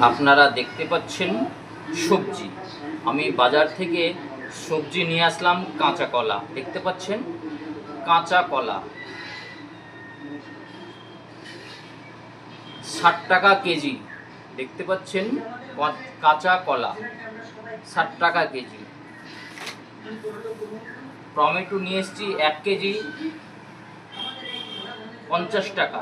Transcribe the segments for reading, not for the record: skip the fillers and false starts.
আপনারা দেখতে পাচ্ছেন সবজি। আমি বাজার থেকে সবজি নিয়ে আসলাম। কাঁচা কলা দেখতে পাচ্ছেন, কাঁচা কলা 60 টাকা কেজি। দেখতে পাচ্ছেন কাঁচা কলা 60 টাকা কেজি। টমেটো নিয়ে এসেছি 1 কেজি 50 টাকা।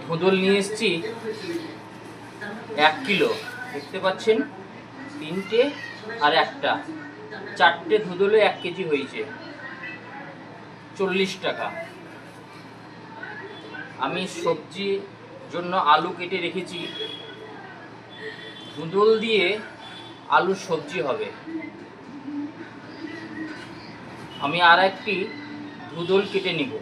ধুঁদল নিয়ে এসেছি 1 কিলো। দেখতে পাচ্ছেন 3টে আর একটা, 4টে ধুঁদলে 1 কেজি হয়েছে 40 টাকা। আমি সবজির জন্য আলু কেটে রেখেছি। ধুঁদল দিয়ে আলু সবজি হবে। আমি আর একটি ধুঁদল কেটে নিব।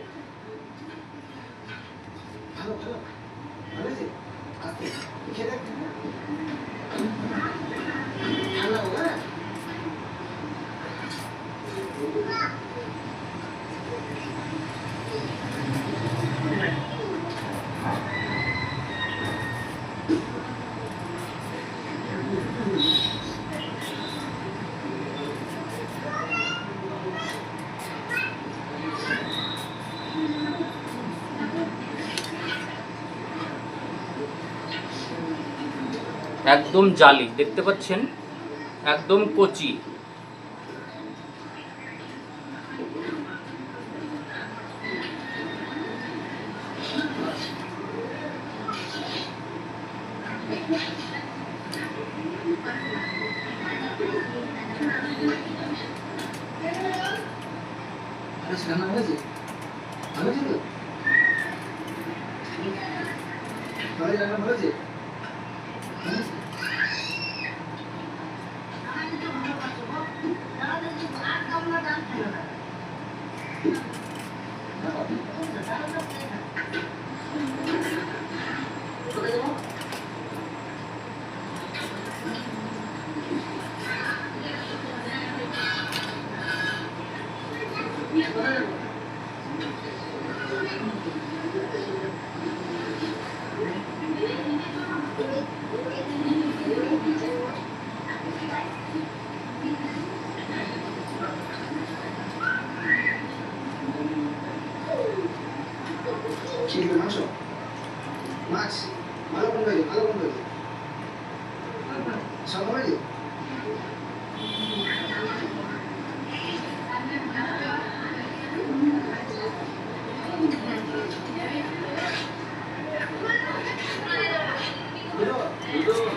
একদম জালি, দেখতে পাচ্ছেন একদম কচি।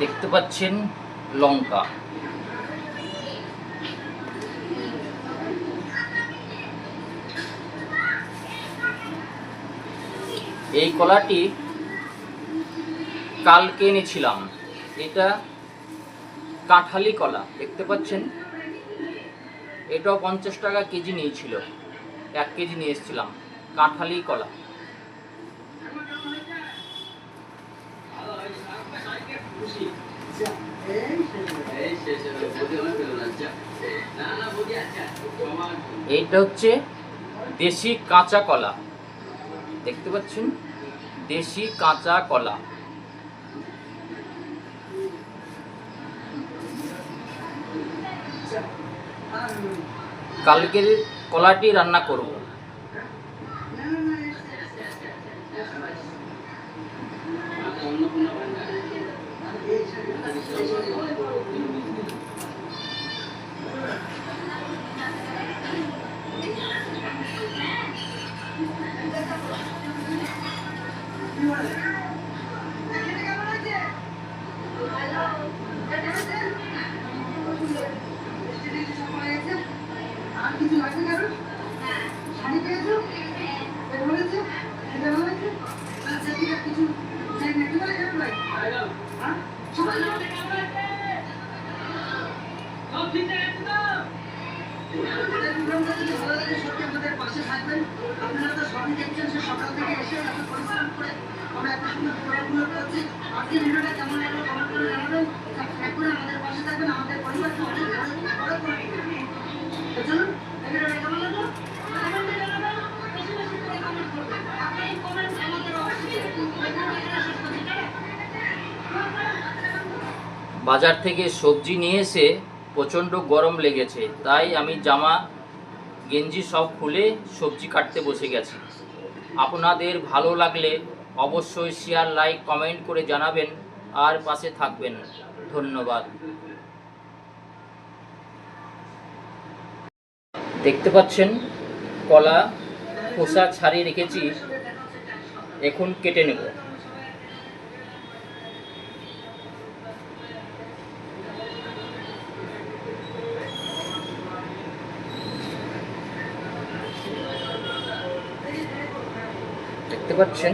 দেখতে পাচ্ছেন লঙ্কা। এই কলাটি কালকে এনেছিলাম। এটা কাঁঠালি কলা, দেখতে পাচ্ছেন। এটাও 50 টাকা কেজি নিয়েছিল। 1 কেজি নিয়ে এসেছিলাম কাঁঠালি কলা। এইটা হচ্ছে দেশি কাঁচা কলা, দেখতে পাচ্ছেন দেশি কাঁচা কলা। কালকের কলাটি রান্না করব। পাশে থাকবেন। আপনারা তো সবই দেখছেন, সে সকাল থেকে এসে এত পরিশ্রম করে আমরা একটা বাজার থেকে সবজি নিয়ে এসে প্রচণ্ড গরম লেগেছে, তাই আমি জামা গেঞ্জি সব খুলে সবজি কাটতে বসে গেছি। আপনাদের ভালো লাগলে অবশ্যই শেয়ার, লাইক, কমেন্ট করে জানাবেন আর পাশে থাকবেন। ধন্যবাদ। দেখতে পাচ্ছেন কলা খোসা ছাড়িয়ে রেখেছি, এখন কেটে নেব। দেখতে পাচ্ছেন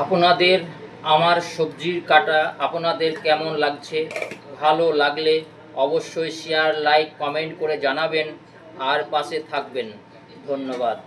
আপনাদের আমার সবজির কাটা আপনাদের কেমন লাগছে? ভালো লাগলে অবশ্যই শেয়ার, লাইক, কমেন্ট করে জানাবেন আর পাশে থাকবেন। ধন্যবাদ।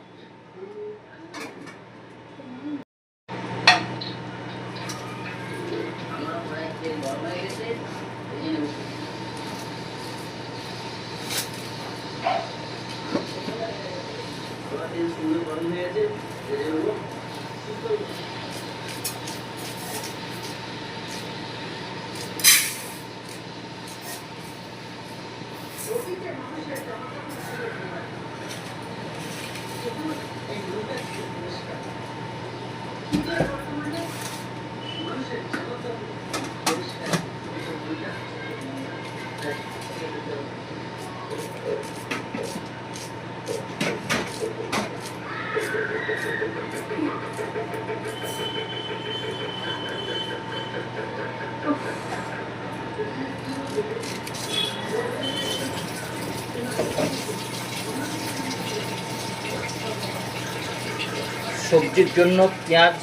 সবজির জন্য পেঁয়াজ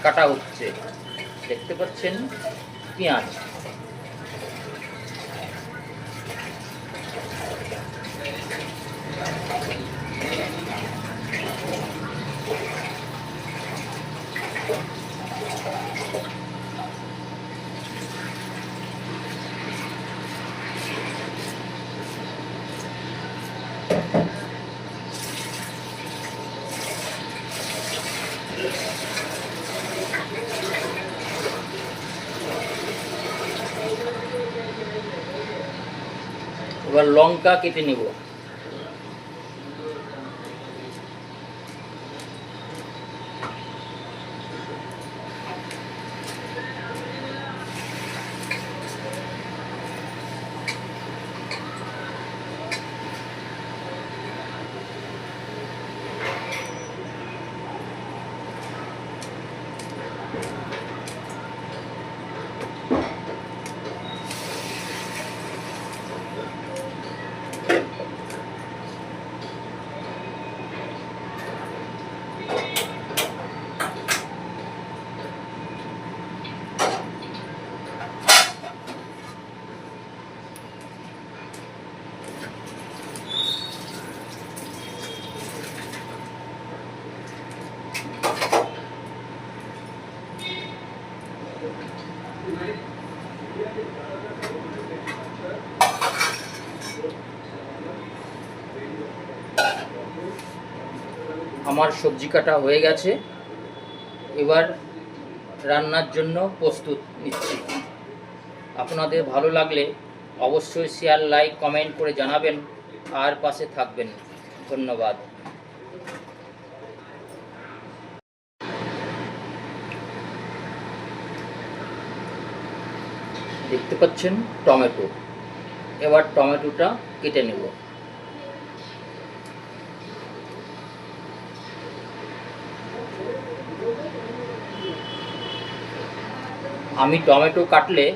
কাটা হচ্ছে, দেখতে পাচ্ছেন পেঁয়াজ। এবার লঙ্কা কেটে নেব। আমার সবজি কাটা হয়ে গেছে, এবার রান্নার জন্য প্রস্তুত নিচ্ছি। আপনাদের ভালো লাগলে অবশ্যই শেয়ার, লাইক, কমেন্ট করে জানাবেন আর পাশে থাকবেন। ধন্যবাদ। দেখতে পাচ্ছেন টমেটো, এবার টমেটোটা কেটে নেব। আমি টমেটো কাটলে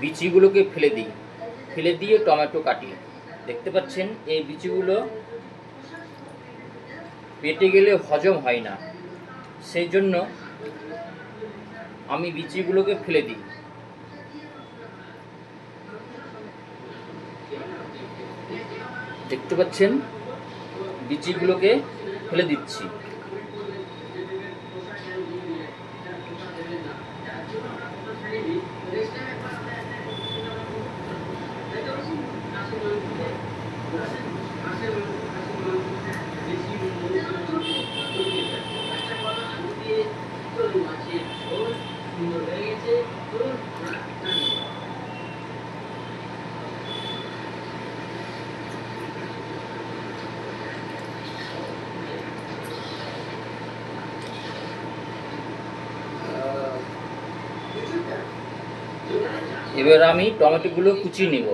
বিচিগুলোকে ফেলে দিয়ে টমেটো কাটি। দেখতে পাচ্ছেন এই বিচিগুলো পেটে গেলে হজম হয় না, সেই জন্য আমি বিচিগুলোকে ফেলে দিই। দেখতে পাচ্ছেন বিচিগুলোকে ফেলে দিচ্ছি। এবার আমি টমেটোগুলো কুচিয়ে নেব।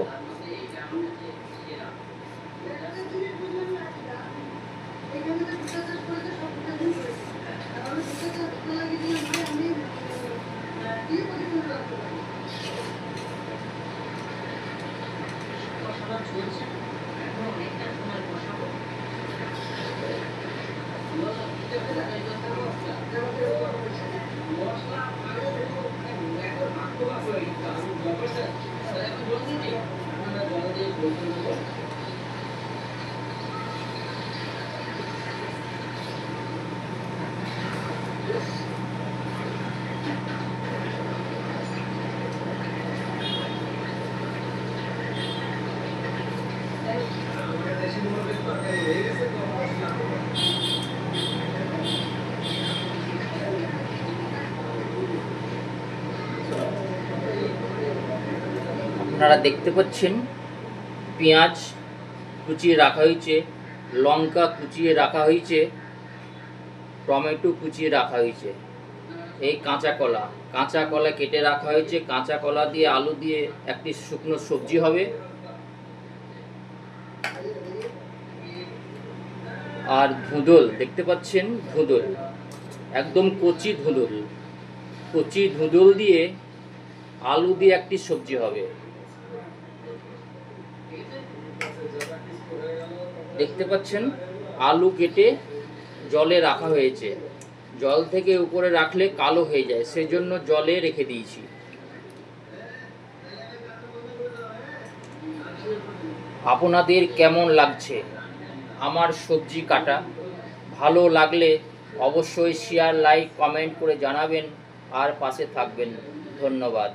আপনারা দেখতে পাচ্ছেন পেঁয়াজ কুচিয়ে রাখা হয়েছে, লঙ্কা কুচিয়ে রাখা হয়েছে, টমেটো কুচিয়ে রাখা হয়েছে। এই কাঁচা কলা কেটে রাখা হয়েছে। কাঁচা কলা দিয়ে আলু দিয়ে একটি শুকনো সবজি হবে। আর ধুঁদল দেখতে পাচ্ছেন, ধুঁদল একদম কচি ধুঁদল দিয়ে আলু দিয়ে একটি সবজি হবে। দেখতে পাচ্ছেন আলু কেটে জলে রাখা হয়েছে। জল থেকে উপরে রাখলে কালো হয়ে যায়, সেজন্য জলে রেখে দিয়েছি। আপনাদের কেমন লাগছে আমার সবজি কাটা? ভালো লাগলে অবশ্যই শেয়ার, লাইক, কমেন্ট করে জানাবেন আর পাশে থাকবেন। ধন্যবাদ।